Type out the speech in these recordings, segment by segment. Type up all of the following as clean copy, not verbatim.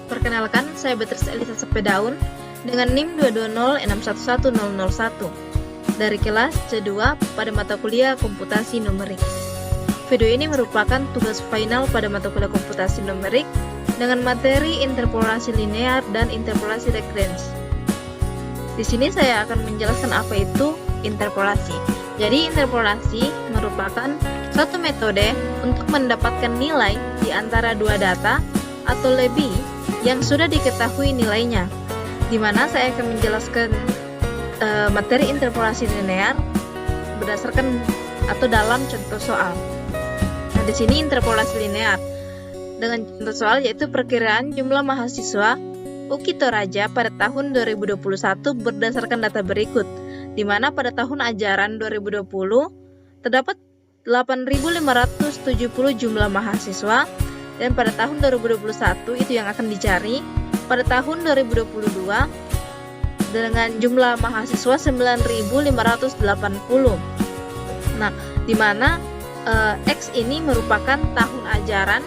Perkenalkan, saya Beatrice Elisa Sepedaun dengan NIM 220611001 dari kelas C2 pada mata kuliah Komputasi Numerik. Video ini merupakan tugas final pada mata kuliah Komputasi Numerik dengan materi interpolasi linear dan interpolasi Lagrange. Di sini saya akan menjelaskan apa itu interpolasi. Jadi interpolasi merupakan suatu metode untuk mendapatkan nilai di antara dua data atau lebih yang sudah diketahui nilainya, di mana saya akan menjelaskan materi interpolasi linear berdasarkan atau dalam contoh soal. Nah, di sini interpolasi linear dengan contoh soal yaitu perkiraan jumlah mahasiswa UKI Toraja pada tahun 2021 berdasarkan data berikut, di mana pada tahun ajaran 2020 terdapat 8.570 jumlah mahasiswa, dan pada tahun 2021 itu yang akan dicari. Pada tahun 2022 dengan jumlah mahasiswa 9.580. Nah, di mana X ini merupakan tahun ajaran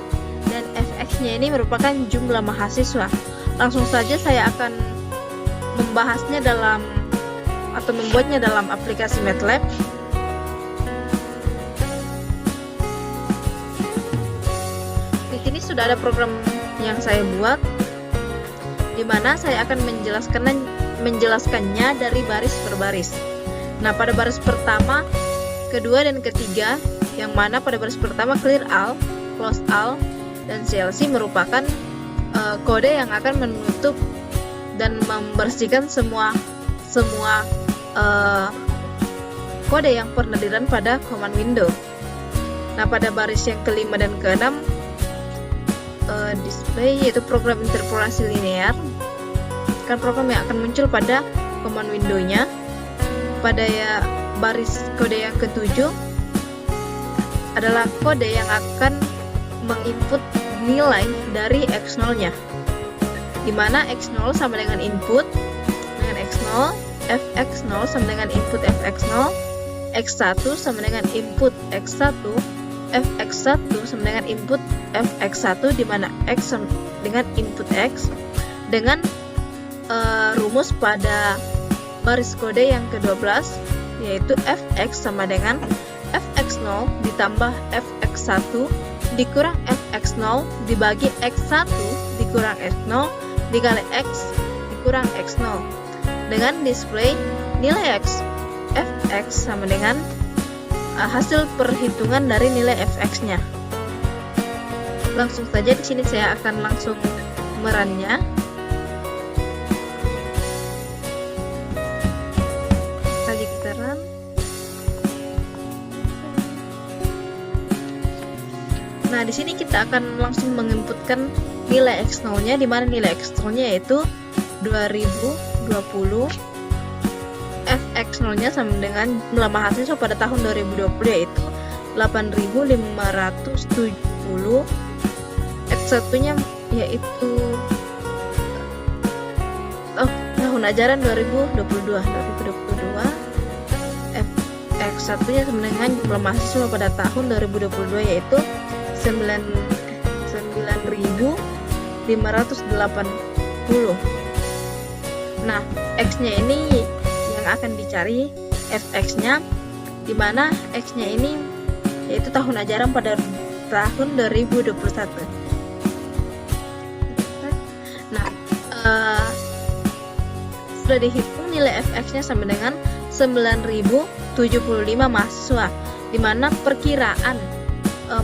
dan Fx-nya ini merupakan jumlah mahasiswa. Langsung saja saya akan membahasnya membuatnya dalam aplikasi MATLAB. Di sini sudah ada program yang saya buat, di mana saya akan menjelaskannya dari baris per baris. Nah, pada baris pertama, kedua, dan ketiga, yang mana pada baris pertama clear all, close all, dan CLC merupakan kode yang akan menutup dan membersihkan semua kode yang pernah di-run pada command window. Nah, pada baris yang kelima dan keenam display, yaitu program interpolasi linear, kan program yang akan muncul pada command window-nya. Pada baris kode yang ketujuh adalah kode yang akan menginput nilai dari X0-nya, dimana X0 sama dengan input dengan X0, Fx0 sama dengan input Fx0, X1 sama dengan input X1, Fx1 sama dengan input Fx1, dimana X dengan input X, dengan rumus pada baris kode yang ke-12, yaitu Fx sama dengan Fx0 ditambah Fx1 dikurang Fx0 dibagi X1 dikurang X0 dikali X dikurang X0, dengan display nilai X. Fx sama dengan hasil perhitungan dari nilai Fx-nya. Langsung saja di sini saya akan langsung merunnya. Lagi kita run. Nah, di sini kita akan langsung menginputkan nilai X0-nya, di mana nilai X0-nya yaitu 2020. Fx0-nya sama dengan jumlah mahasiswa pada tahun 2020 yaitu 8.570. X1-nya yaitu tahun ajaran 2022. Fx1-nya sama dengan jumlah mahasiswa pada tahun 2022 yaitu 9.580. Nah, X-nya ini yang akan dicari Fx-nya, di mana X-nya ini yaitu tahun ajaran pada tahun 2021. Nah, sudah dihitung nilai Fx-nya sama dengan 9.075 mahasiswa, di mana perkiraan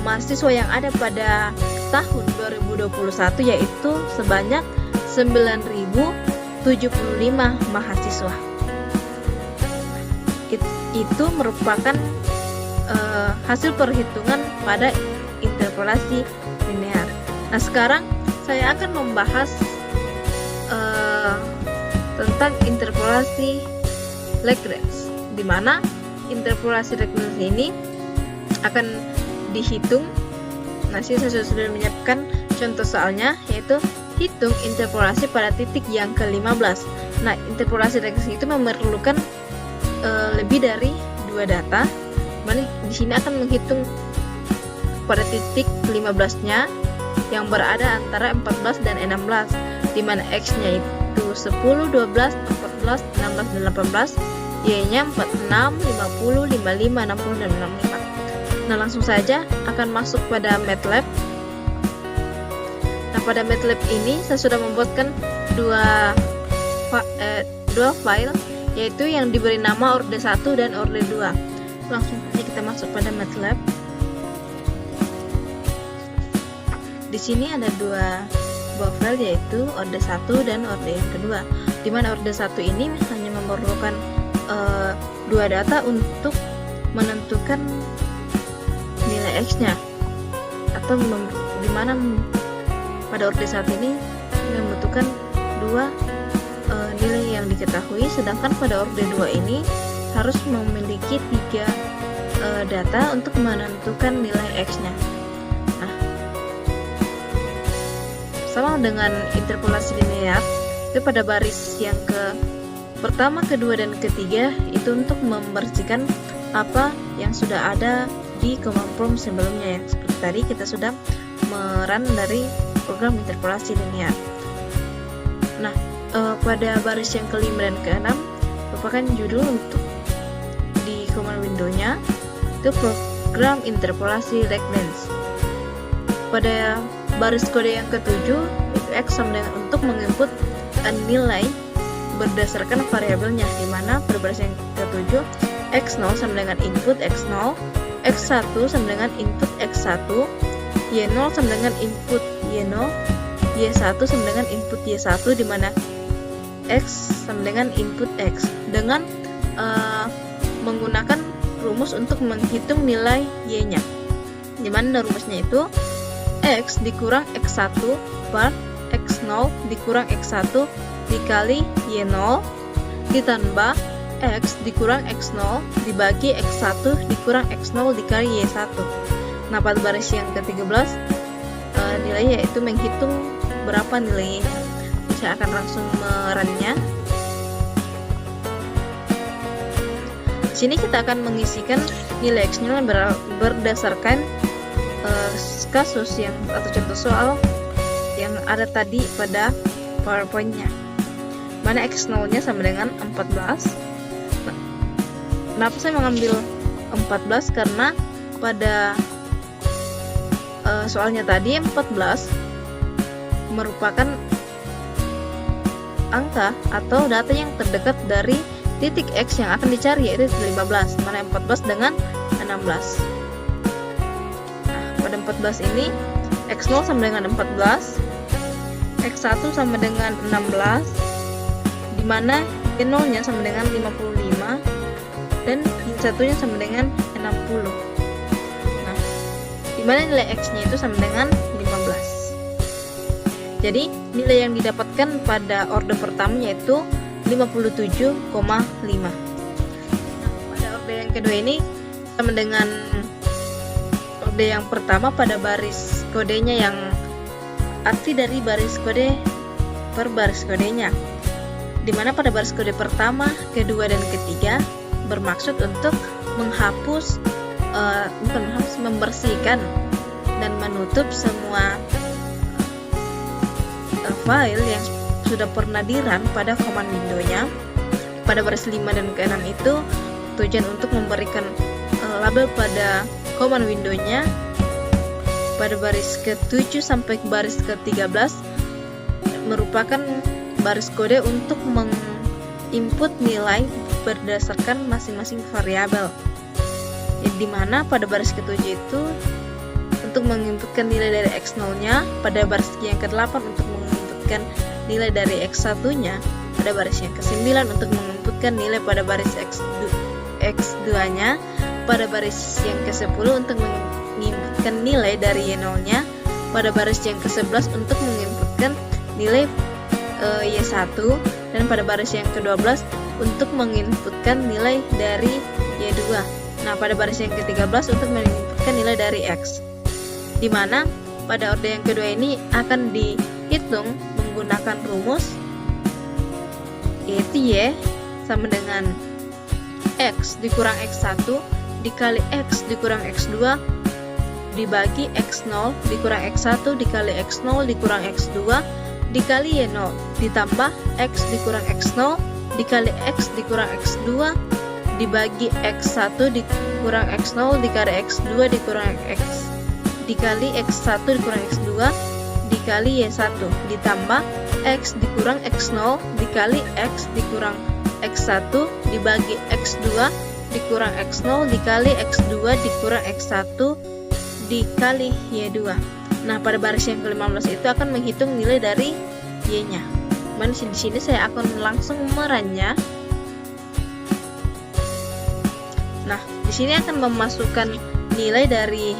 mahasiswa yang ada pada tahun 2021 yaitu sebanyak 9.075 mahasiswa. Itu merupakan hasil perhitungan pada interpolasi linear. Nah, sekarang saya akan membahas tentang interpolasi Lagrange, di mana interpolasi Lagrange ini akan dihitung. Nah, sini saya sudah menyiapkan contoh soalnya, yaitu hitung interpolasi pada titik yang ke-15. Nah, interpolasi Lagrange itu memerlukan lebih dari dua data. Di sini akan menghitung pada titik 15-nya yang berada antara 14 dan 16, di mana X-nya itu 10, 12, 14, 16, dan 18, Y-nya 46, 50, 55, 60, dan 65. Nah, langsung saja akan masuk pada MATLAB. Nah, pada MATLAB ini saya sudah membuatkan dua file, yaitu yang diberi nama orde 1 dan orde 2. Langsung saja kita masuk pada MATLAB. Di sini ada dua file, yaitu orde 1 dan orde yang kedua. Di mana orde 1 ini hanya memerlukan dua data untuk menentukan nilai X-nya, atau di mana pada orde 1 ini membutuhkan dua nilai yang diketahui, sedangkan pada orde 2 ini harus memiliki 3 data untuk menentukan nilai X-nya. Nah, sama dengan interpolasi linear, itu pada baris yang pertama, kedua, dan ketiga itu untuk membersihkan apa yang sudah ada di command prompt sebelumnya, yang seperti tadi kita sudah merun dari program interpolasi linear. Nah, pada baris yang kelima dan keenam merupakan judul untuk di command window-nya, itu program interpolasi Lagrange. Pada baris kode yang ketujuh itu X sama dengan untuk menginput nilai berdasarkan variabelnya, di mana pada baris yang ketujuh X0 sama dengan input X0, X1 sama dengan input X1, Y0 sama dengan input Y0, Y1 sama dengan input Y1, di mana X sama dengan input X, dengan menggunakan rumus untuk menghitung nilai Y-nya, di mana rumusnya itu X dikurang X1 per X0 dikurang X1 dikali Y0 ditambah X dikurang X0 dibagi X1 dikurang X0 dikali Y1. Nah, pada baris yang ke-13 nilainya yaitu menghitung berapa nilainya. Saya akan langsung merunnya. Di sini kita akan mengisikan nilai X-nya berdasarkan kasus yang atau contoh soal yang ada tadi pada PowerPoint-nya. Mana X0-nya sama dengan 14. Kenapa saya mengambil 14? Karena pada soalnya tadi 14 merupakan angka atau data yang terdekat dari titik X yang akan dicari, yaitu 15, mana 14 dengan 16. Nah, pada 14 ini X0 sama dengan 14, X1 sama dengan 16, di mana Y0-nya sama dengan 55 dan Y1-nya sama dengan 60. Nah, di mana nilai X-nya itu sama dengan 15. Jadi, nilai yang didapatkan pada orde pertama yaitu 57,5. Nah, pada orde yang kedua ini sama dengan orde yang pertama pada baris kodenya, yang arti dari baris kode per baris kodenya, dimana pada baris kode pertama, kedua, dan ketiga bermaksud untuk menghapus, membersihkan dan menutup semua file yang sudah pernah di-run pada command window-nya. Pada baris 5 dan ke-6 itu tujuan untuk memberikan label pada command window-nya. Pada baris ke-7 sampai baris ke-13 merupakan baris kode untuk menginput nilai berdasarkan masing-masing variabel, di mana pada baris ke-7 itu untuk menginputkan nilai dari X0-nya, pada baris yang ke-8 untuk menginputkan nilai dari X1-nya, pada baris yang ke-9 untuk menginputkan nilai pada baris X2-nya, pada baris yang ke-10 untuk menginputkan nilai dari Y0-nya, pada baris yang ke-11 untuk menginputkan nilai Y1, dan pada baris yang ke-12 untuk menginputkan nilai dari Y2. Nah, pada baris yang ke-13 untuk menginputkan nilai dari X, di mana pada orde yang kedua ini akan dihitung menggunakan rumus, yaitu Y sama dengan X dikurang X1 dikali X dikurang X2 dibagi X0 dikurang X1 dikali X0 dikurang X2 dikali Y0 ditambah X dikurang X0 dikali X dikurang X2 dibagi X1 dikurang X0 dikali X2 dikurang X dikali X1 dikurang X2 dikali Y1 ditambah X dikurang X0 dikali X dikurang X1 dibagi X2 dikurang X0 dikali X2 dikurang X1 dikali Y2. Nah, pada baris yang ke-15 itu akan menghitung nilai dari Y-nya. Di sini saya akan langsung merannya. Nah, di sini akan memasukkan nilai dari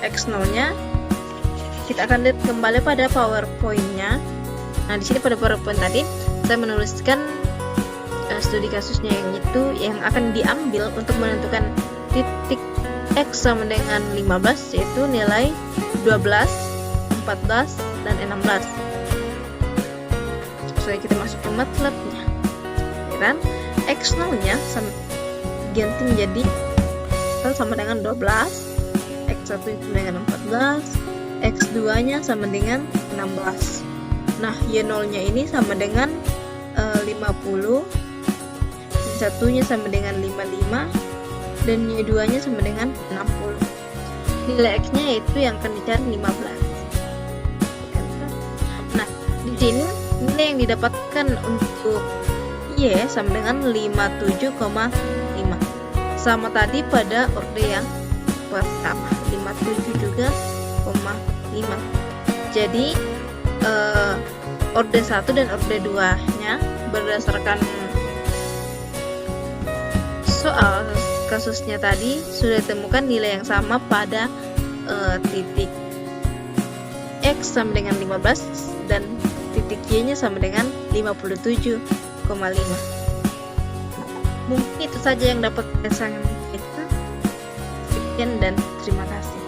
X0-nya. Kita akan lihat kembali pada PowerPoint-nya. Nah, di sini pada PowerPoint tadi saya menuliskan studi kasusnya yang akan diambil untuk menentukan titik X sama dengan 15, yaitu nilai 12, 14, dan 16. So, kita masuk ke MATLAB-nya. Dan X0-nya ganti menjadi sama dengan 12, X1 itu dengan 14, X2-nya sama dengan 16. Nah, Y0-nya ini sama dengan 50, Y1-nya sama dengan 55, dan Y2-nya sama dengan 60. Nilai X-nya itu yang akan dicari 15. Nah, di sini nilai yang didapatkan untuk Y sama dengan 57,5. Sama tadi pada orde yang pertama, 57 juga, 5. Jadi orde 1 dan orde 2-nya berdasarkan soal kasusnya tadi sudah ditemukan nilai yang sama pada titik X sama dengan 15 dan titik Y-nya sama dengan 57,5. Mungkin itu saja yang dapat saya sampaikan. Sekian dan terima kasih.